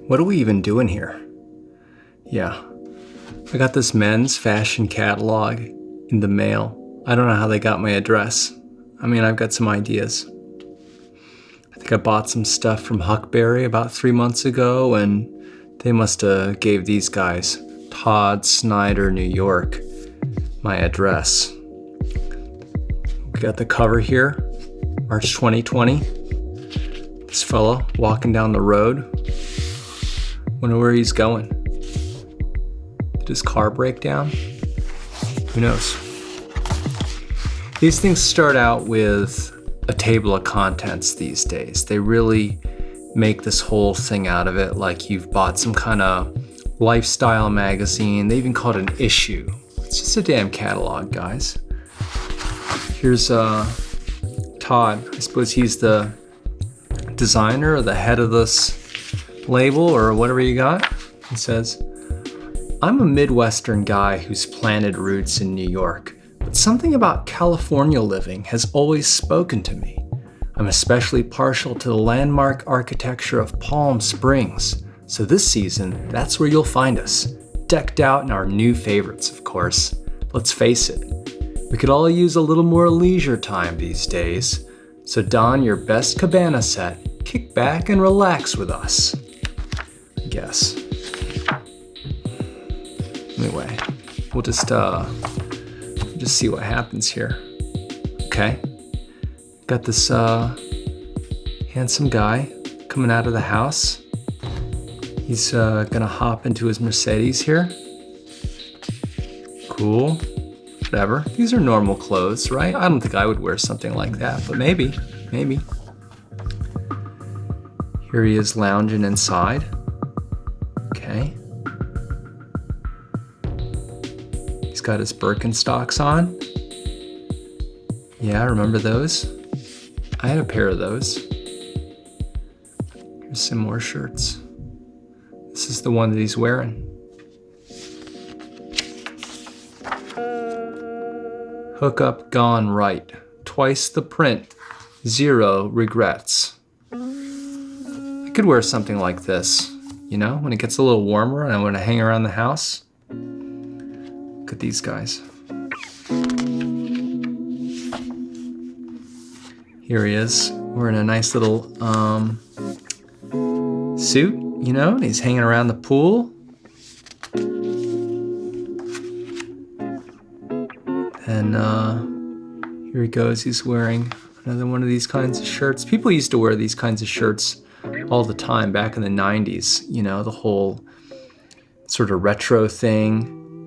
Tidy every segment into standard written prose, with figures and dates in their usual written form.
What are we even doing here? Yeah, I got this men's fashion catalog in the mail. I don't know how they got my address. I mean, I've got some ideas. I think I bought some stuff from Huckberry about 3 months ago, and they must have gave these guys, Todd Snyder, New York, my address. We got the cover here, March 2020. This fella walking down the road. Wonder where he's going. Did his car break down? Who knows? These things start out with a table of contents these days. They really make this whole thing out of it like you've bought some kind of lifestyle magazine. They even call it an issue. It's just a damn catalog, guys. Here's Todd. I suppose he's the designer or the head of this label or whatever you got. He says, I'm a Midwestern guy who's planted roots in New York, but something about California living has always spoken to me. I'm especially partial to the landmark architecture of Palm Springs, so this season, that's where you'll find us, decked out in our new favorites, of course. Let's face it, we could all use a little more leisure time these days, so don your best cabana set, kick back and relax with us. I guess. Anyway, we'll just see what happens here. Okay. Got this handsome guy coming out of the house. He's gonna hop into his Mercedes here. Cool. Whatever. These are normal clothes, right? I don't think I would wear something like that, but maybe. Here he is lounging inside. Okay. He's got his Birkenstocks on. Yeah, I remember those. I had a pair of those. Here's some more shirts. This is the one that he's wearing. Hookup gone right. Twice the print. 0 regrets. I could wear something like this, you know, when it gets a little warmer and I want to hang around the house. Look at these guys. Here he is, wearing a nice little suit, you know, and he's hanging around the pool. And here he goes, he's wearing another one of these kinds of shirts. People used to wear these kinds of shirts all the time back in the 90s, you know, the whole sort of retro thing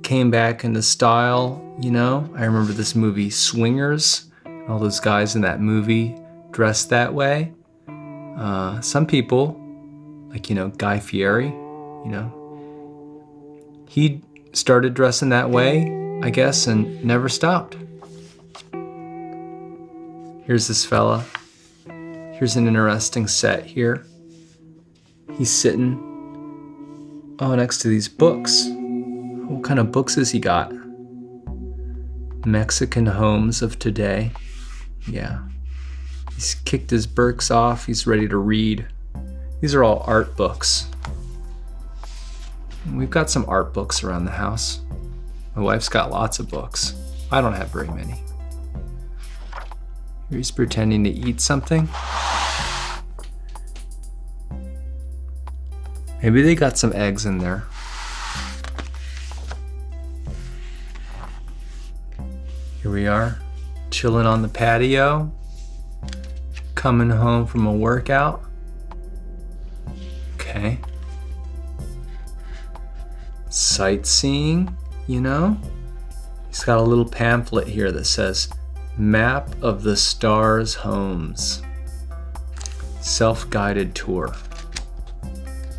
came back into style, you know. I remember this movie Swingers, all those guys in that movie dressed that way. Some people, like, you know, Guy Fieri, you know, he started dressing that way, I guess, and never stopped. Here's this fella. Here's an interesting set here. He's sitting next to these books. What kind of books has he got? Mexican Homes of Today. Yeah. He's kicked his Birks off. He's ready to read. These are all art books. We've got some art books around the house. My wife's got lots of books. I don't have very many. Here he's pretending to eat something. Maybe they got some eggs in there. Here we are, chilling on the patio, coming home from a workout. Okay. Sightseeing, you know? He's got a little pamphlet here that says, Map of the Stars Homes. Self-guided tour.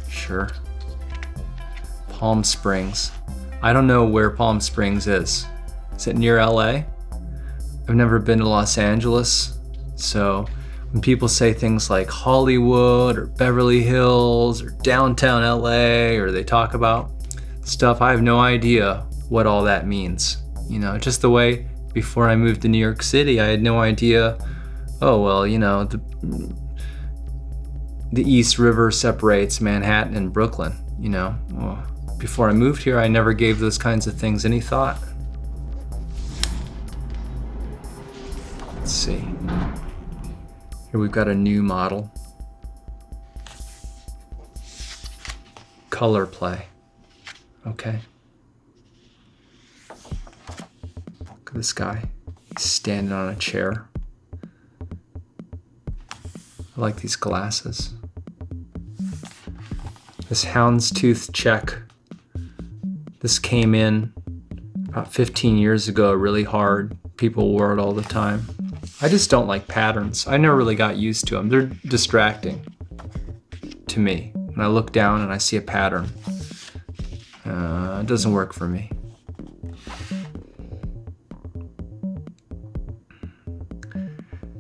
Sure. Palm Springs. I don't know where Palm Springs is. Is it near LA? I've never been to Los Angeles, so when people say things like Hollywood or Beverly Hills or downtown LA, or they talk about stuff, I have no idea what all that means. You know, just the way before I moved to New York City, I had no idea, oh, well, you know, the East River separates Manhattan and Brooklyn, you know. Well, before I moved here, I never gave those kinds of things any thought. Let's see. Here we've got a new model. Color play. Okay. Look at this guy. He's standing on a chair. I like these glasses. This houndstooth check. This came in about 15 years ago, really hard. People wore it all the time. I just don't like patterns. I never really got used to them. They're distracting to me. When I look down and I see a pattern, it doesn't work for me.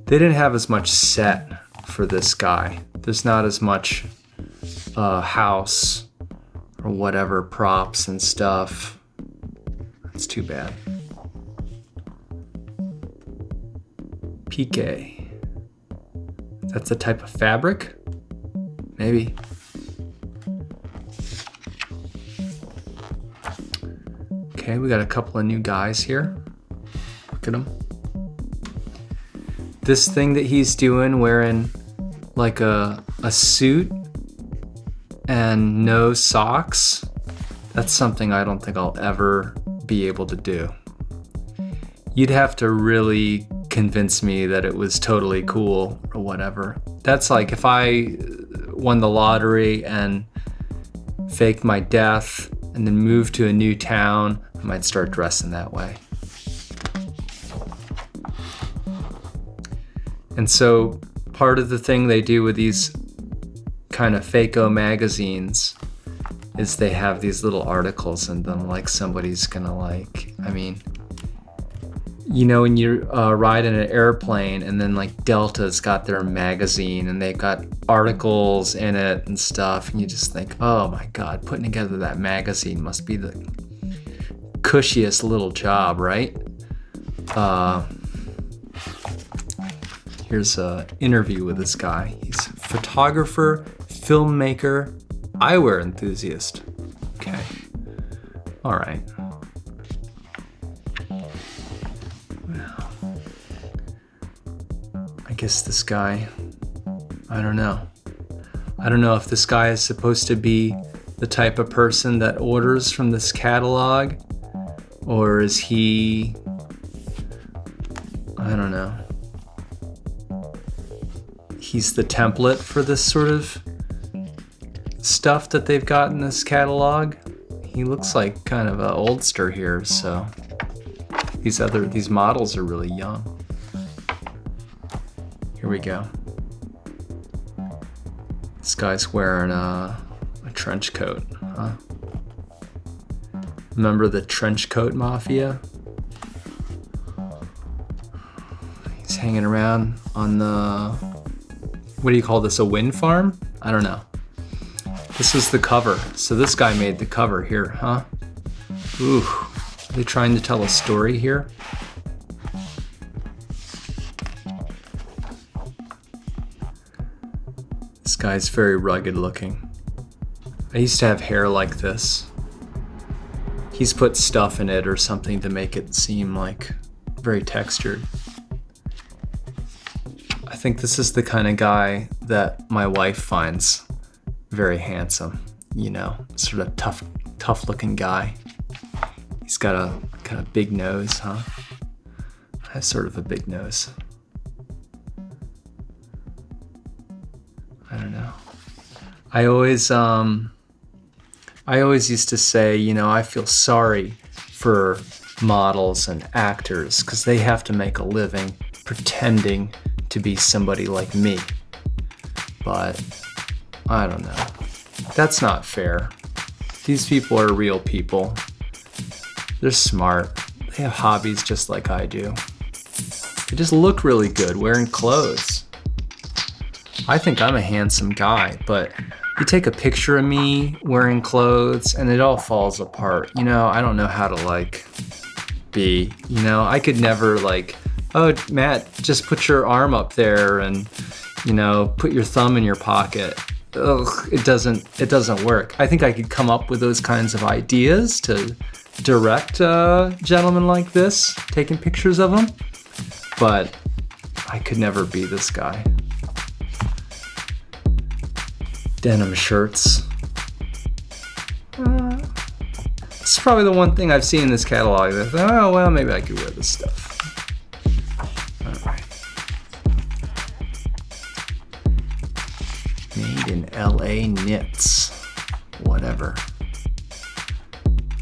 They didn't have as much set for this guy. There's not as much house or whatever props and stuff. That's too bad. Pique. That's a type of fabric? Maybe. Okay, we got a couple of new guys here. Look at them. This thing that he's doing, wearing like a suit and no socks, that's something I don't think I'll ever be able to do. You'd have to really convince me that it was totally cool or whatever. That's like if I won the lottery and faked my death and then moved to a new town, I might start dressing that way. And so part of the thing they do with these kind of fake-o magazines is they have these little articles in them, like somebody's gonna like, I mean, you know, when you ride in an airplane and then like Delta's got their magazine and they've got articles in it and stuff, and you just think, oh my God, putting together that magazine must be the cushiest little job, right? Here's an interview with this guy. He's a photographer, filmmaker, eyewear enthusiast. Okay. All right. Well, I guess this guy, I don't know. I don't know if this guy is supposed to be the type of person that orders from this catalog, or is he, I don't know. He's the template for this sort of stuff that they've got in this catalog. He looks like kind of an oldster here, so these models are really young. Here we go. This guy's wearing a trench coat, huh? Remember the trench coat mafia? He's hanging around on the, what do you call this, a wind farm? I don't know. This is the cover. So this guy made the cover here, huh? Ooh, are they trying to tell a story here? This guy's very rugged looking. I used to have hair like this. He's put stuff in it or something to make it seem like very textured. I think this is the kind of guy that my wife finds very handsome, you know, sort of tough looking guy. He's got a kind of big nose, huh? I have sort of a big nose. I don't know. I always used to say, you know, I feel sorry for models and actors because they have to make a living pretending to be somebody like me. But I don't know. That's not fair. These people are real people. They're smart. They have hobbies just like I do. They just look really good wearing clothes. I think I'm a handsome guy, but you take a picture of me wearing clothes and it all falls apart. You know, I don't know how to like be, you know, I could never like, oh, Matt, just put your arm up there and, put your thumb in your pocket. Ugh, it doesn't work. I think I could come up with those kinds of ideas to direct gentlemen like this, taking pictures of them, but I could never be this guy. Denim shirts. This is probably the one thing I've seen in this catalog that, oh, well, maybe I could wear this stuff. All right. Made in LA knits. Whatever.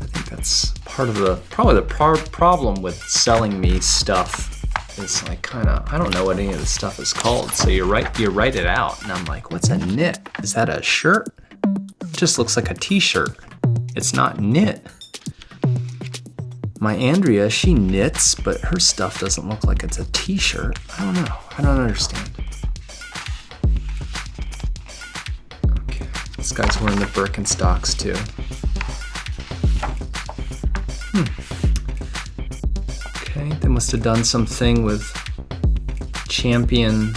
I think that's probably the problem with selling me stuff. It's like I don't know what any of this stuff is called. So you write it out, and I'm like, what's a knit? Is that a shirt? It just looks like a t-shirt. It's not knit. My Andrea, she knits, but her stuff doesn't look like it's a t-shirt. I don't know. I don't understand. Okay, this guy's wearing the Birkenstocks too. Okay, they must have done something with Champion.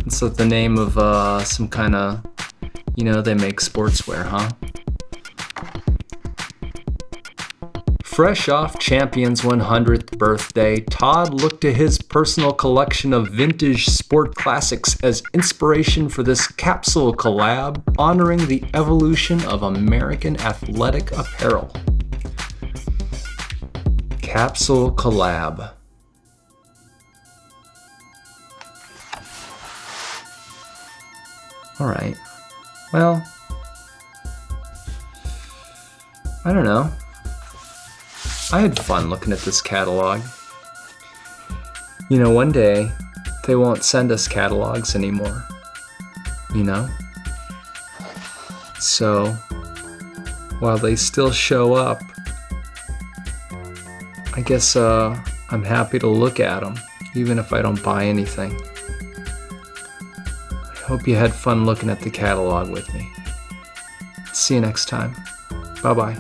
It's the name of some kind of, they make sportswear, huh? Fresh off Champion's 100th birthday, Todd looked to his personal collection of vintage sport classics as inspiration for this capsule collab honoring the evolution of American athletic apparel. Capsule collab. All right. Well, I don't know. I had fun looking at this catalog. One day they won't send us catalogs anymore. So while they still show up, I guess I'm happy to look at them, even if I don't buy anything. I hope you had fun looking at the catalog with me. See you next time. Bye-bye.